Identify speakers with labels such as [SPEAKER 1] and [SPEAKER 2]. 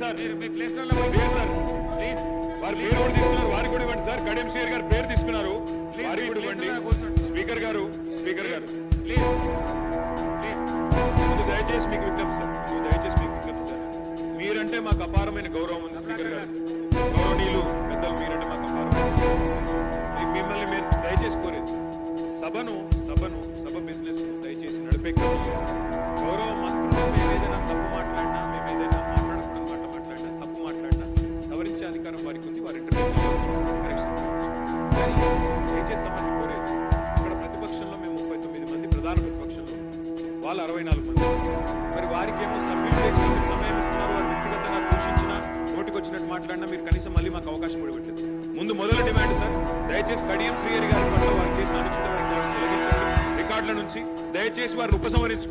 [SPEAKER 1] Sir
[SPEAKER 2] మీ place లో
[SPEAKER 1] పేరు sir
[SPEAKER 2] please
[SPEAKER 1] వారి పేరు కూడా తీసుకున్నారు, వారికి కూడా ఇవ్వండి సార్. కడియం శ్రీహరి గారు పేరు తీసుకున్నారు, వారికి కూడా ఇవ్వండి. స్పీకర్ గారు
[SPEAKER 2] ప్లీజ్
[SPEAKER 1] ముందు దయచేసి మీకు విజ్ఞప్తి సార్, మీరంటే మాకు అపారమైన గౌరవం ఉంది. స్పీకర్ గారు, గౌరవనీయులు పెద్దలు, మీరంటే మాకు అపారం. మిమ్మల్ని మేము దయచేసి కోరేది, సభ బిజినెస్ దయచేసి నడిపే గౌరవ మంత్రులు మేము ఏదైనా తప్పు మాట్లాడినా, మేము ఏదైనా మాట్లాడకూడదు మాట్లాడినా, తప్పు మాట్లాడినా సవరించే అధికారం వారికి ఉంది. వారి దయచేస్తామని కోరేది. ఇక్కడ ప్రతిపక్షంలో మేము 39 మంది, ప్రధాన ప్రతిపక్షంలో వాళ్ళు 64 మంది. మరి వారికి ఏమో సమయం ఇస్తున్నారు. వారు వ్యక్తిగతంగా దూషించినా, నోటికి వచ్చినట్టు మాట్లాడినా మీరు కనీసం మళ్ళీ మాకు అవకాశం కూడా పెట్టలేదు. ముందు మొదటి డిమాండ్ సార్, దయచేసి కడియం శ్రీహరి గారి పట్ల వారు చేసిన అనుచిత వ్యాఖ్యలను తొలగించండి రికార్డుల నుంచి. దయచేసి వారిని ఉపసంహరించుకోండి.